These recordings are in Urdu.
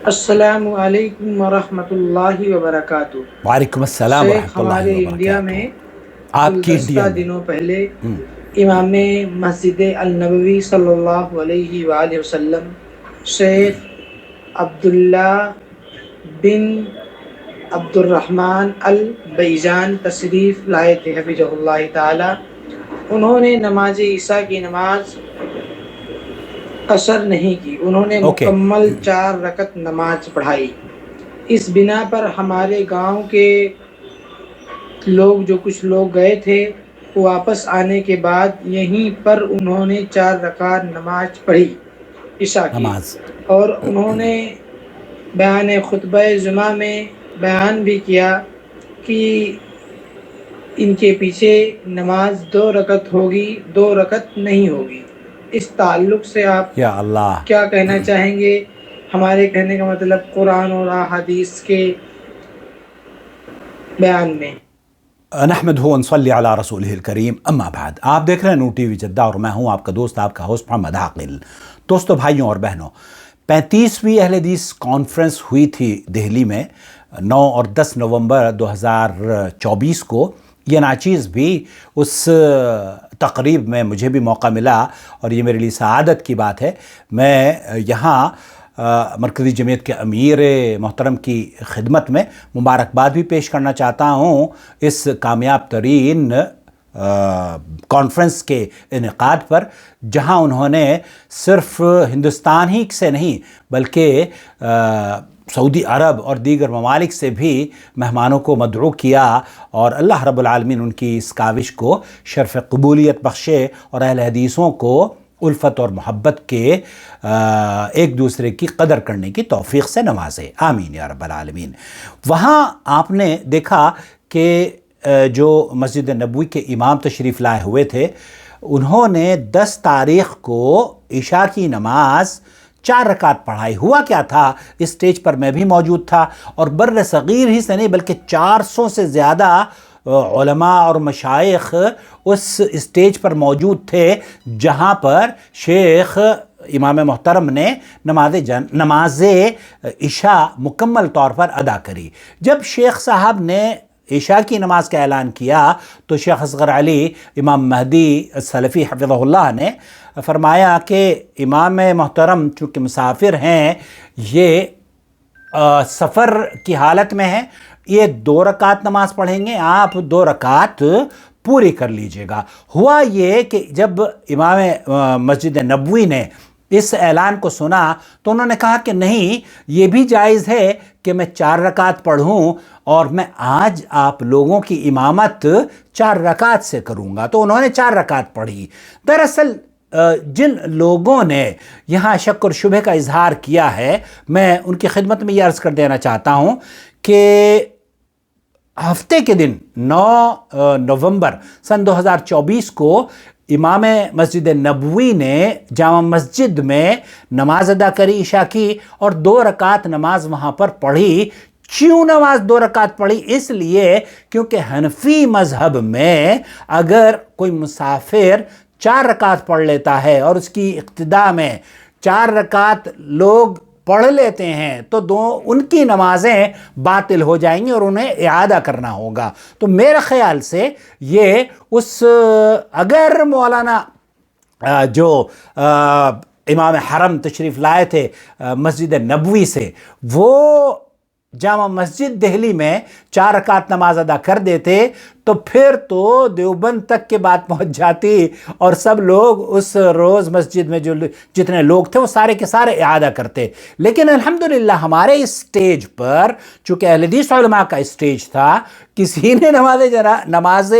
السلام علیکم ورحمۃ اللہ وبرکاتہ۔ وعلیکم السلام شیخ، ورحمۃ اللہ ہمارے وبرکاتہ۔ انڈیا میں آپ کی گزشتہ انڈیا میں دنوں پہلے امام مسجد النبوی صلی اللہ علیہ وآلہ وسلم شیخ عبداللہ بن عبد الرحمن البیجان تشریف لائے تھے حفظہ اللہ تعالی۔ انہوں نے نماز عشاء کی نماز قصر نہیں کی، انہوں نے مکمل 4 رکعت نماز پڑھائی۔ اس بنا پر ہمارے گاؤں کے لوگ جو کچھ لوگ گئے تھے، واپس آنے کے بعد یہیں پر انہوں نے 4 رکعت نماز پڑھی عشاء کی، اور انہوں نے بیان خطبہ جمعہ میں بیان بھی کیا کہ ان کے پیچھے نماز 2 رکعت ہوگی، 2 رکعت نہیں ہوگی۔ اس تعلق سے آپ یا اللہ کیا کہنا چاہیں گے؟ ہمارے کہنے کا مطلب قرآن اور احادیث کے بیان میں۔ نحمدہ ونصلی علی رسولہ الکریم، اما بعد۔ آپ دیکھ رہے ہیں نور ٹی وی جدہ اور میں ہوں آپ کا دوست، آپ کا ہوسٹ محمد عاقل۔ دوستو، بھائیوں اور بہنوں، 35ویں اہل حدیث کانفرنس ہوئی تھی دہلی میں 9 اور 10 نومبر 2024 کو۔ یہ ناچیز بھی اس تقریب میں مجھے بھی موقع ملا، اور یہ میرے لیے سعادت کی بات ہے۔ میں یہاں مرکزی جمعیت کے امیر محترم کی خدمت میں مبارکباد بھی پیش کرنا چاہتا ہوں اس کامیاب ترین کانفرنس کے انعقاد پر، جہاں انہوں نے صرف ہندوستان ہی سے نہیں بلکہ سعودی عرب اور دیگر ممالک سے بھی مہمانوں کو مدعو کیا، اور اللہ رب العالمین ان کی اس کاوش کو شرف قبولیت بخشے اور اہل حدیثوں کو الفت اور محبت کے ایک دوسرے کی قدر کرنے کی توفیق سے نوازے، آمین یا رب العالمین۔ وہاں آپ نے دیکھا کہ جو مسجد نبوی کے امام تشریف لائے ہوئے تھے، انہوں نے 10 تاریخ کو عشاء کی نماز 4 رکعت پڑھائی۔ ہوا کیا تھا، اس سٹیج پر میں بھی موجود تھا، اور بر صغیر ہی سے نہیں بلکہ 400 سے زیادہ علماء اور مشائخ اس اسٹیج پر موجود تھے، جہاں پر شیخ امام محترم نے نماز عشاء مکمل طور پر ادا کری۔ جب شیخ صاحب نے عشاء کی نماز کا اعلان کیا تو شیخ اصغر علی امام مہدی سلفی حفظہ اللہ نے فرمایا کہ امام محترم چونکہ مسافر ہیں، یہ سفر کی حالت میں ہیں، یہ 2 رکعت نماز پڑھیں گے، آپ 2 رکعت پوری کر لیجئے گا۔ ہوا یہ کہ جب امام مسجد نبوی نے اس اعلان کو سنا تو انہوں نے کہا کہ نہیں، یہ بھی جائز ہے کہ میں 4 رکعت پڑھوں، اور میں آج آپ لوگوں کی امامت 4 رکعت سے کروں گا۔ تو انہوں نے 4 رکعت پڑھی۔ دراصل جن لوگوں نے یہاں شک اور شبہ کا اظہار کیا ہے، میں ان کی خدمت میں یہ عرض کر دینا چاہتا ہوں کہ ہفتے کے دن 9 نومبر سن 2024 کو امام مسجد نبوی نے جامع مسجد میں نماز ادا کری عشاء کی، اور 2 رکعت نماز وہاں پر پڑھی۔ کیوں نماز 2 رکعت پڑھی؟ اس لیے کیونکہ حنفی مذہب میں اگر کوئی مسافر 4 رکعت پڑھ لیتا ہے اور اس کی اقتداء میں 4 رکعت لوگ پڑھ لیتے ہیں تو ان کی نمازیں باطل ہو جائیں گی اور انہیں اعادہ کرنا ہوگا۔ تو میرے خیال سے یہ اگر مولانا جو امام حرم تشریف لائے تھے مسجد نبوی سے، وہ جامع مسجد دہلی میں 4 رکعت نماز ادا کر دیتے تو پھر تو دیوبند تک کے بات پہنچ جاتی، اور سب لوگ اس روز مسجد میں جو جتنے لوگ تھے وہ سارے کے سارے اعادہ کرتے۔ لیکن الحمدللہ ہمارے اس سٹیج پر، چونکہ اہل حدیث علماء کا سٹیج تھا، کسی نے نماز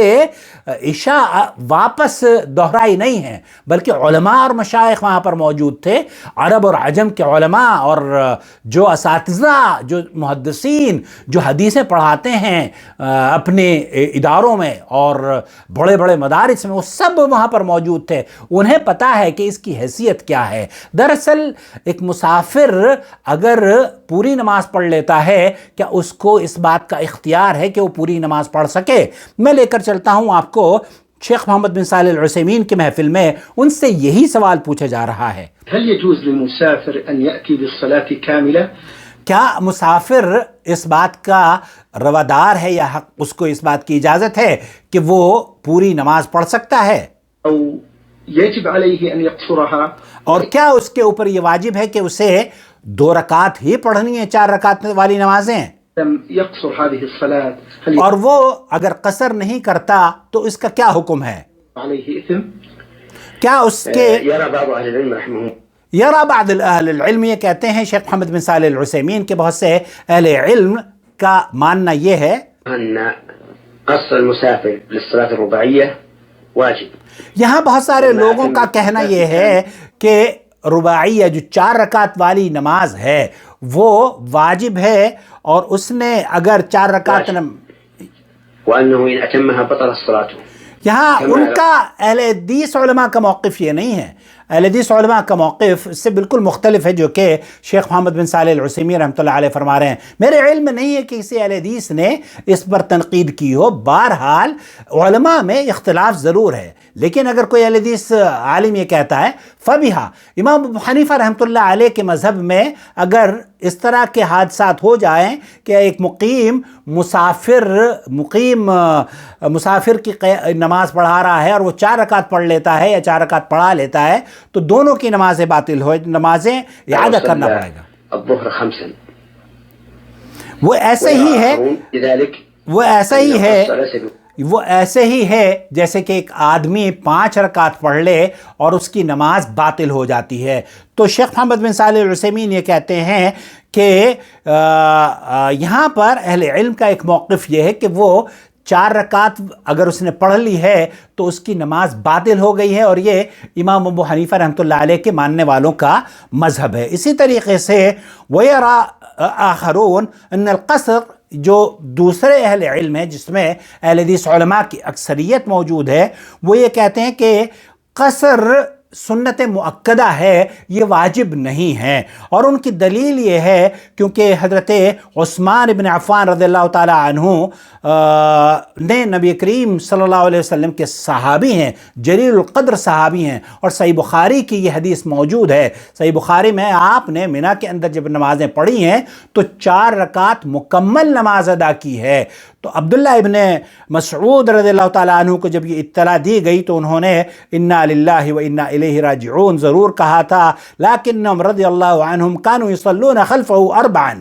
عشاء واپس دہرائی نہیں ہے، بلکہ علماء اور مشائخ وہاں پر موجود تھے۔ عرب اور عجم کے علماء اور جو اساتذہ، جو محدثین، جو حدیثیں پڑھاتے ہیں اپنے اداروں میں اور بڑے بڑے مدارس میں، وہ سب وہاں پر موجود تھے۔ انہیں پتا ہے کہ اس کی حیثیت کیا ہے۔ دراصل ایک مسافر اگر پوری نماز پڑھ لیتا ہے، کیا اس کو اس بات کا اختیار ہے کہ وہ پوری نماز پڑھ سکے؟ میں لے کر چلتا ہوں آپ کو شیخ محمد بن صالح العثیمین کی محفل میں، ان سے یہی سوال پوچھا جا رہا ہے۔ هل يجوز للمسافر أن يأتي بالصلاة كاملة؟ کیا مسافر اس بات کا روادار ہے یا حق اس کو اس بات کی اجازت ہے کہ وہ پوری نماز پڑھ سکتا ہے؟ أو يجب عليه أن يقصرها؟ اور کیا اس کے اوپر یہ واجب ہے کہ اسے 2 رکعت ہی پڑھنی ہے، 4 رکعت والی نمازیں؟ لم يقصر هذه الصلاة هل اور وہ اگر قصر نہیں کرتا تو اس کا کیا حکم ہے؟ عليه إثم؟ کیا اس کے يرى بعض أهل العلم رحمهم یرا بعض اہل العلم، یہ کہتے ہیں شیخ محمد بن صالح العثیمین کے بہت سے اہل علم کا ماننا یہ ہے أن قصر المسافر للصلاة الرباعية واجب. یہاں بہت سارے لوگوں کا کہنا یہ ہے کہ رباعیہ جو 4 رکعت والی نماز ہے وہ واجب ہے، اور اس نے اگر 4 رکعت وأنه إن أتمها بطل الصلاة. یہاں ان کا اہل حدیث علماء کا موقف یہ نہیں ہے. اہل حدیث علماء کا موقف اس سے بالکل مختلف ہے، جو کہ شیخ محمد بن صالح العثیمین رحمۃ اللہ علیہ فرما رہے ہیں. میرے علم میں نہیں ہے کہ کسی اہل حدیث نے اس پر تنقید کی ہو. بہرحال علماء میں اختلاف ضرور ہے، لیکن اگر کوئی اہل حدیث عالم یہ کہتا ہے فبہا. امام ابو حنیفہ رحمۃ اللہ علیہ کے مذہب میں اگر اس طرح کے حادثات ہو جائیں کہ ایک مسافر کی نماز پڑھا رہا ہے اور وہ 4 رکعت پڑھ لیتا ہے یا 4 رکعت پڑھا لیتا ہے تو دونوں کی نمازیں باطل ہو، نمازیں اعادہ کرنا پڑے گا. الظهر 5 وہ ایسے ہی ہے، وہ ایسے ہی ہے جیسے کہ ایک آدمی 5 رکعت پڑھ لے اور اس کی نماز باطل ہو جاتی ہے. تو شیخ محمد بن صالح العثیمین یہ کہتے ہیں کہ یہاں پر اہل علم کا ایک موقف یہ ہے کہ وہ 4 رکعت اگر اس نے پڑھ لی ہے تو اس کی نماز باطل ہو گئی ہے، اور یہ امام ابو حنیفہ رحمۃ اللہ علیہ کے ماننے والوں کا مذہب ہے. اسی طریقے سے وَيَرَى آخَرُونَ أَنَّ الْقَصْرَ، جو دوسرے اہل علم ہیں جس میں اہل حدیث علماء کی اکثریت موجود ہے، وہ یہ کہتے ہیں کہ قصر سنت مؤکدہ ہے، یہ واجب نہیں ہے. اور ان کی دلیل یہ ہے کیونکہ حضرت عثمان بن عفان رضی اللہ تعالی عنہ نے نبی کریم صلی اللہ علیہ وسلم کے صحابی ہیں، جلیل القدر صحابی ہیں، اور صحیح بخاری کی یہ حدیث موجود ہے. صحیح بخاری میں آپ نے منی کے اندر جب نمازیں پڑھی ہیں تو 4 رکعت مکمل نماز ادا کی ہے. تو عبداللہ ابن مسعود رضی اللہ تعالیٰ عنہ کو جب یہ اطلاع دی گئی تو انہوں نے انا للہ و انا الیہ راجعون ضرور کہا تھا، لیکنہم رضی اللہ عنہم کانوا یصلون خلفہ 4.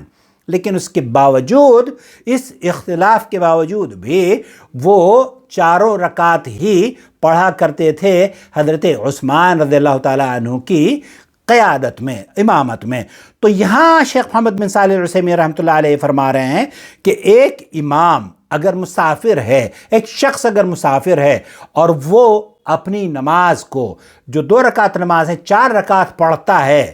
لیکن اس کے باوجود، اس اختلاف کے باوجود بھی وہ 4 رکعت ہی پڑھا کرتے تھے حضرت عثمان رضی اللہ تعالیٰ عنہ کی قیادت میں، امامت میں. تو یہاں شیخ محمد بن صالح العثیمین رحمۃ اللہ علیہ فرما رہے ہیں کہ ایک امام اگر مسافر ہے، ایک شخص اگر مسافر ہے اور وہ اپنی نماز کو جو 2 رکعت نماز ہے 4 رکعت پڑھتا ہے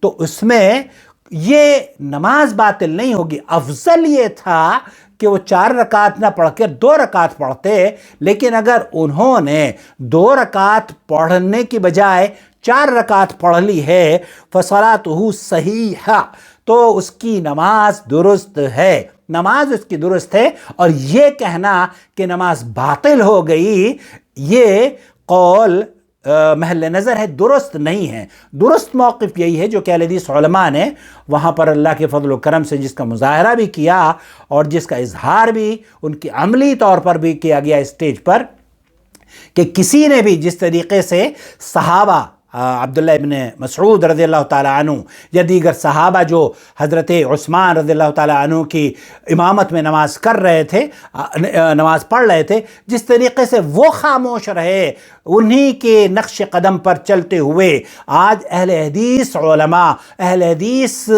تو اس میں یہ نماز باطل نہیں ہوگی. افضل یہ تھا کہ وہ 4 رکعت نہ پڑھ کے 2 رکعت پڑھتے، لیکن اگر انہوں نے 2 رکعت پڑھنے کی بجائے 4 رکعت پڑھ لی ہے فصلاۃہ صحیحہ، تو اس کی نماز درست ہے، نماز اس کی درست ہے. اور یہ کہنا کہ نماز باطل ہو گئی، یہ قول محل نظر ہے، درست نہیں ہے. درست موقف یہی ہے جو کہ اہل حدیث علماء نے وہاں پر اللہ کے فضل و کرم سے جس کا مظاہرہ بھی کیا اور جس کا اظہار بھی ان کی عملی طور پر بھی کیا گیا اسٹیج پر، کہ کسی نے بھی جس طریقے سے صحابہ عبداللہ ابن مسعود رضی اللہ تعالیٰ عنہ یا دیگر صحابہ جو حضرت عثمان رضی اللہ تعالیٰ عنہ کی امامت میں نماز کر رہے تھے، نماز پڑھ رہے تھے، جس طریقے سے وہ خاموش رہے، انہی کے نقش قدم پر چلتے ہوئے آج اہل حدیث علماء، اہل حدیث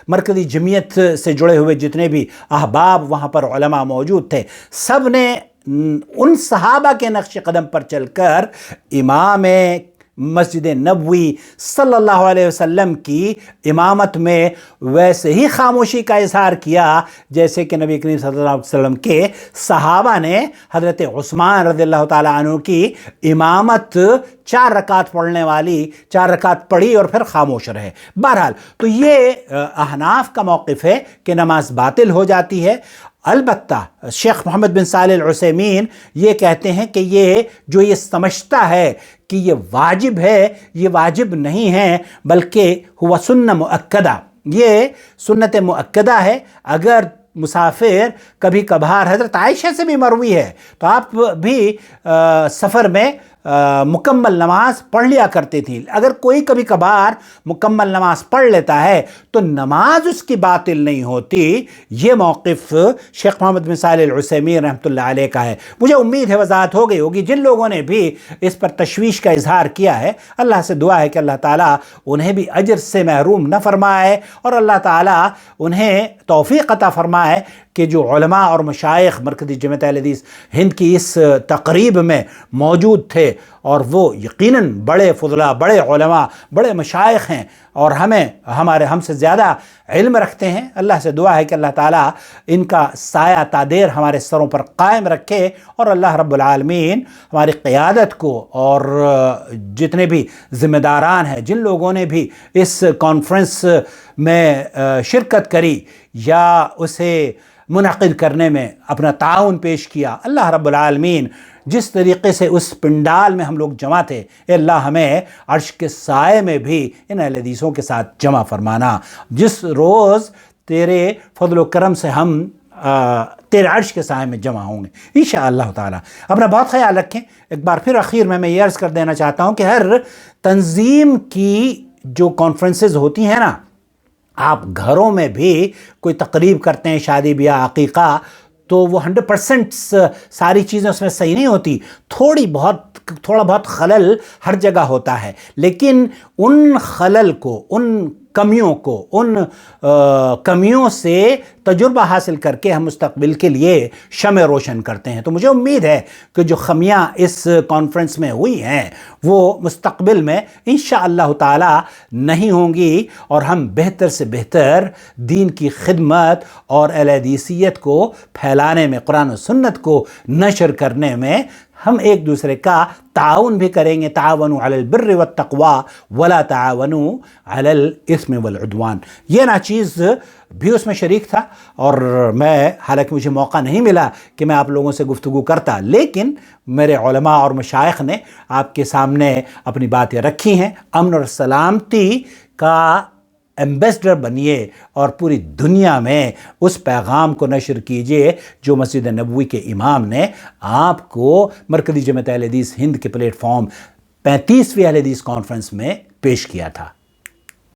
مرکزی جمعیت سے جڑے ہوئے جتنے بھی احباب وہاں پر علماء موجود تھے، سب نے ان صحابہ کے نقش قدم پر چل کر امام مسجد نبوی صلی اللہ علیہ وسلم کی امامت میں ویسے ہی خاموشی کا اظہار کیا جیسے کہ نبی کریم صلی اللہ علیہ وسلم کے صحابہ نے حضرت عثمان رضی اللہ تعالیٰ عنہ کی امامت 4 رکعت پڑھنے والی 4 رکعت پڑھی اور پھر خاموش رہے. بہرحال تو یہ احناف کا موقف ہے کہ نماز باطل ہو جاتی ہے. البتہ شیخ محمد بن صالح العثیمین یہ کہتے ہیں کہ یہ سمجھتا ہے کہ یہ واجب ہے، یہ واجب نہیں ہے بلکہ ہوا سنہ مؤکدہ، یہ سنت مؤکدہ ہے. اگر مسافر کبھی کبھار، حضرت عائشہ سے بھی مروی ہے، تو آپ بھی سفر میں مکمل نماز پڑھ لیا کرتی تھیں. اگر کوئی کبھی کبھار مکمل نماز پڑھ لیتا ہے تو نماز اس کی باطل نہیں ہوتی. یہ موقف شیخ محمد بن صالح العثیمین رحمۃ اللہ علیہ کا ہے. مجھے امید ہے وضاحت ہو گئی ہوگی. جن لوگوں نے بھی اس پر تشویش کا اظہار کیا ہے، اللہ سے دعا ہے کہ اللہ تعالیٰ انہیں بھی اجر سے محروم نہ فرمائے، اور اللہ تعالیٰ انہیں توفیق عطا فرمائے کہ جو علماء اور مشائخ مرکزی جمعیت اہل حدیث ہند کی اس تقریب میں موجود تھے، اور وہ یقیناً بڑے فضلاء، بڑے علماء، بڑے مشائخ ہیں، اور ہم سے زیادہ علم رکھتے ہیں. اللہ سے دعا ہے کہ اللہ تعالیٰ ان کا سایہ تادیر ہمارے سروں پر قائم رکھے، اور اللہ رب العالمین ہماری قیادت کو اور جتنے بھی ذمہ داران ہیں، جن لوگوں نے بھی اس کانفرنس میں شرکت کری یا اسے منعقد کرنے میں اپنا تعاون پیش کیا، اللہ رب العالمین جس طریقے سے اس پنڈال میں ہم لوگ جمع تھے، اے اللہ ہمیں عرش کے سائے میں بھی ان اہل حدیثوں کے ساتھ جمع فرمانا. جس روز تیرے فضل و کرم سے ہم تیرے عرش کے سائے میں جمع ہوں گے انشاءاللہ تعالی. اپنا بہت خیال رکھیں. ایک بار پھر اخیر میں یہ عرض کر دینا چاہتا ہوں کہ ہر تنظیم کی جو کانفرنسز ہوتی ہیں نا، آپ گھروں میں بھی کوئی تقریب کرتے ہیں، شادی بیاہ، عقیقہ، تو وہ 100% ساری چیزیں اس میں صحیح نہیں ہوتی. تھوڑا بہت خلل ہر جگہ ہوتا ہے، لیکن ان خلل کو، ان کمیوں سے تجربہ حاصل کر کے ہم مستقبل کے لیے شمع روشن کرتے ہیں. تو مجھے امید ہے کہ جو خمیاں اس کانفرنس میں ہوئی ہیں وہ مستقبل میں انشاءاللہ تعالی نہیں ہوں گی، اور ہم بہتر سے بہتر دین کی خدمت اور اہل حدیثیت کو پھیلانے میں، قرآن و سنت کو نشر کرنے میں ہم ایک دوسرے کا تعاون بھی کریں گے. تعاونوا علی البر والتقوی ولا تعاونوا علی الاثم والعدوان. یہ ناچیز بھی اس میں شریک تھا، اور میں، حالانکہ مجھے موقع نہیں ملا کہ میں آپ لوگوں سے گفتگو کرتا، لیکن میرے علماء اور مشائخ نے آپ کے سامنے اپنی باتیں رکھی ہیں. امن اور سلامتی کا ایمبیسڈر بنیے اور پوری دنیا میں اس پیغام کو نشر کیجئے جو مسجد نبوی کے امام نے آپ کو مرکزی جمعیت اہل حدیث ہند کے پلیٹ فارم 35ویں اہل حدیث کانفرنس میں پیش کیا تھا.